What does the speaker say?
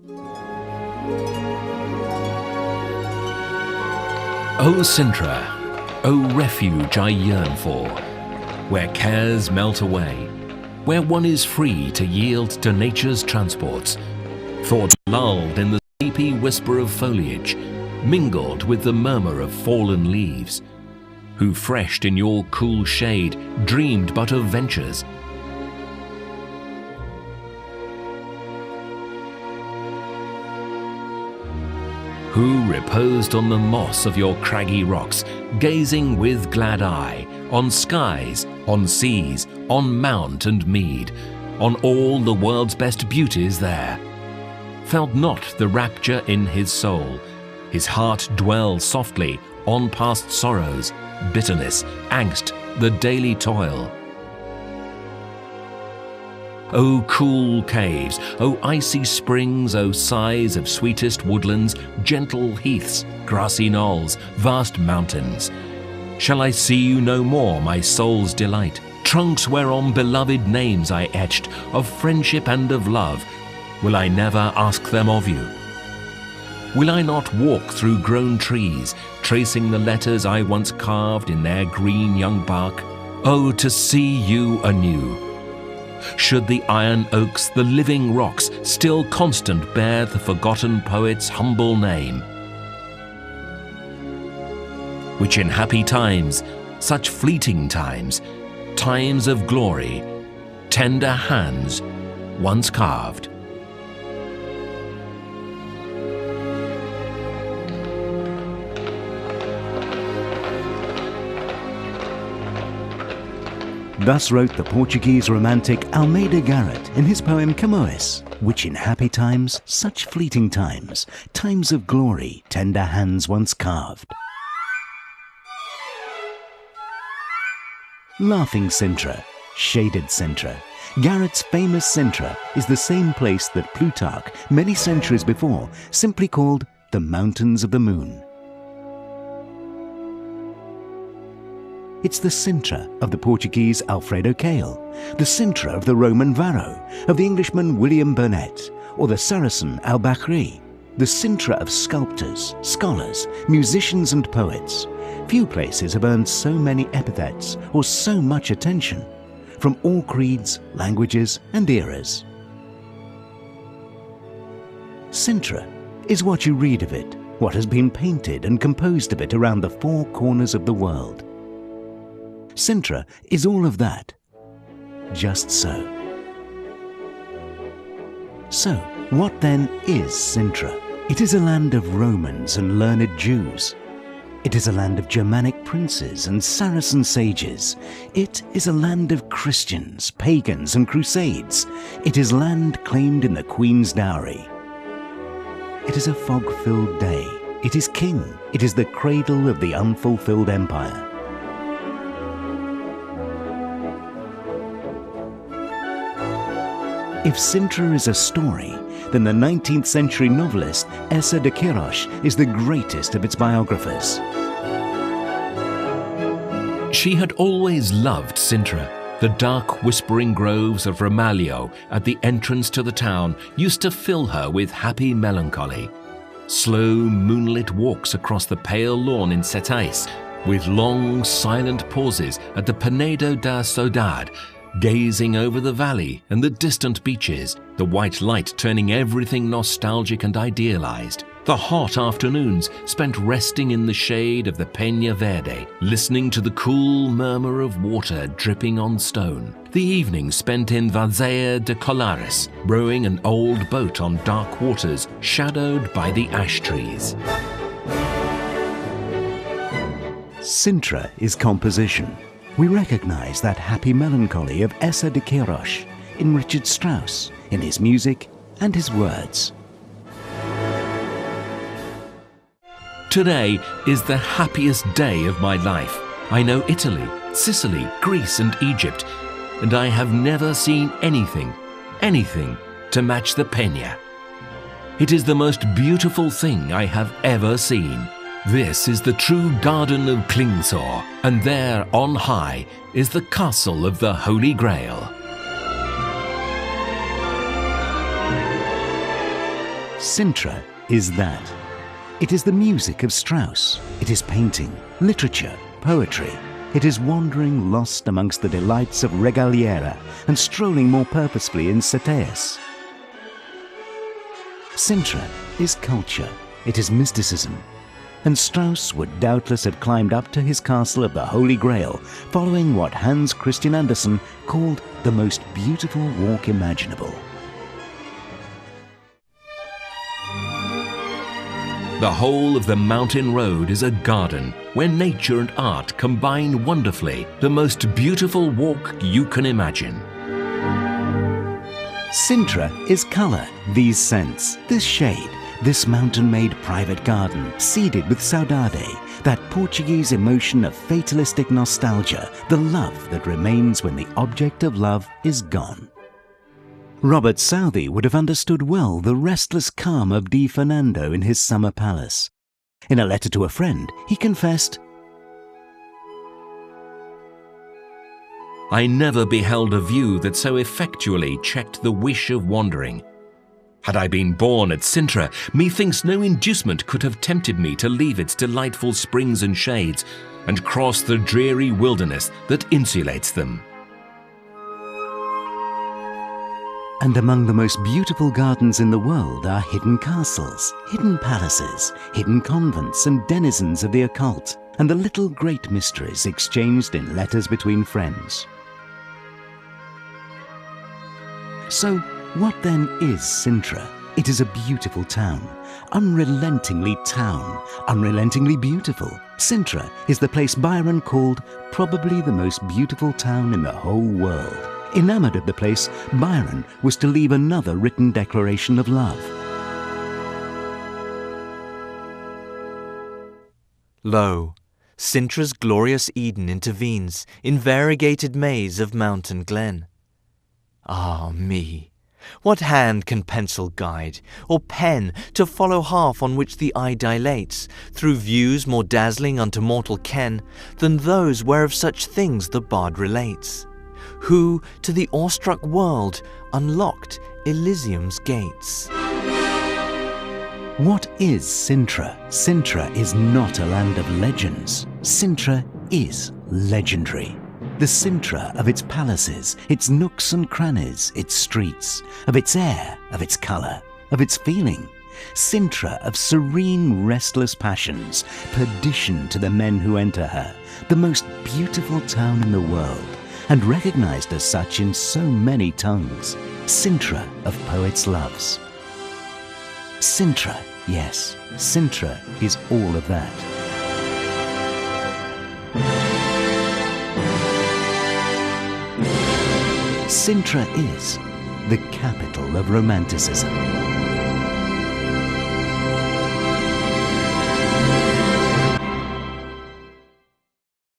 O Sintra, O refuge I yearn for, where cares melt away, where one is free to yield to nature's transports, thought lulled in the sleepy whisper of foliage, mingled with the murmur of fallen leaves, who freshed in your cool shade dreamed but of ventures. Who reposed on the moss of your craggy rocks, gazing with glad eye on skies, on seas, on mount and mead, on all the world's best beauties there, felt not the rapture in his soul, his heart dwell softly on past sorrows, bitterness, angst, the daily toil. O cool caves, O icy springs, O sighs of sweetest woodlands, gentle heaths, grassy knolls, vast mountains. Shall I see you no more, my soul's delight? Trunks whereon beloved names I etched, of friendship and of love, will I never ask them of you? Will I not walk through grown trees, tracing the letters I once carved in their green young bark? Oh, to see you anew! Should the iron oaks, the living rocks, still constant bear the forgotten poet's humble name, which in happy times, such fleeting times, times of glory, tender hands once carved. Thus wrote the Portuguese romantic Almeida Garrett in his poem Camões, which in happy times, such fleeting times, times of glory, tender hands once carved. Laughing Sintra, shaded Sintra, Garrett's famous Sintra is the same place that Plutarch, many centuries before, simply called the Mountains of the Moon. It's the Sintra of the Portuguese Alfredo Keil, the Sintra of the Roman Varro, of the Englishman William Burnet, or the Saracen al-Bakhri, the Sintra of sculptors, scholars, musicians and poets. Few places have earned so many epithets or so much attention, from all creeds, languages and eras. Sintra is what you read of it, what has been painted and composed of it around the four corners of the world. Sintra is all of that. Just so. So, what then is Sintra? It is a land of Romans and learned Jews. It is a land of Germanic princes and Saracen sages. It is a land of Christians, pagans and crusades. It is land claimed in the Queen's dowry. It is a fog-filled day. It is king. It is the cradle of the unfulfilled empire. If Sintra is a story, then the 19th century novelist Essa de Queiroz is the greatest of its biographers. She had always loved Sintra. The dark whispering groves of Ramalho at the entrance to the town used to fill her with happy melancholy. Slow moonlit walks across the pale lawn in Setais, with long silent pauses at the Penedo da Saudade, gazing over the valley and the distant beaches, the white light turning everything nostalgic and idealized. The hot afternoons spent resting in the shade of the Peña Verde, listening to the cool murmur of water dripping on stone. The evenings spent in Vazea de Colares, rowing an old boat on dark waters shadowed by the ash trees. Sintra is composition. We recognize that happy melancholy of Essa de Queiroz in Richard Strauss, in his music and his words. Today is the happiest day of my life. I know Italy, Sicily, Greece and Egypt, and I have never seen anything to match the Peña. It is the most beautiful thing I have ever seen. This is the true garden of Klingsor, and there on high is the castle of the Holy Grail. Sintra is that. It is the music of Strauss. It is painting, literature, poetry. It is wandering lost amongst the delights of Regaliera and strolling more purposefully in Cetteus. Sintra is culture. It is mysticism. And Strauss would doubtless have climbed up to his castle of the Holy Grail, following what Hans Christian Andersen called the most beautiful walk imaginable. The whole of the mountain road is a garden where nature and art combine wonderfully, the most beautiful walk you can imagine. Sintra is colour, these scents, this shade, this mountain-made private garden, seeded with saudade, that Portuguese emotion of fatalistic nostalgia, the love that remains when the object of love is gone. Robert Southey would have understood well the restless calm of Di Fernando in his summer palace. In a letter to a friend, he confessed, I never beheld a view that so effectually checked the wish of wandering. Had I been born at Sintra, methinks no inducement could have tempted me to leave its delightful springs and shades and cross the dreary wilderness that insulates them. And among the most beautiful gardens in the world are hidden castles, hidden palaces, hidden convents and denizens of the occult, and the little great mysteries exchanged in letters between friends. So, what then is Sintra? It is a beautiful town, unrelentingly beautiful. Sintra is the place Byron called probably the most beautiful town in the whole world. Enamoured of the place, Byron was to leave another written declaration of love. Lo, Sintra's glorious Eden intervenes in variegated maze of mountain glen. Ah me! What hand can pencil guide, or pen to follow half on which the eye dilates, through views more dazzling unto mortal ken than those whereof such things the bard relates, who to the awestruck world unlocked Elysium's gates? What is Sintra? Sintra is not a land of legends. Sintra is legendary. The Sintra of its palaces, its nooks and crannies, its streets, of its air, of its colour, of its feeling. Sintra of serene, restless passions, perdition to the men who enter her, the most beautiful town in the world, and recognised as such in so many tongues. Sintra of poets' loves. Sintra, yes, Sintra is all of that. Sintra is the capital of Romanticism.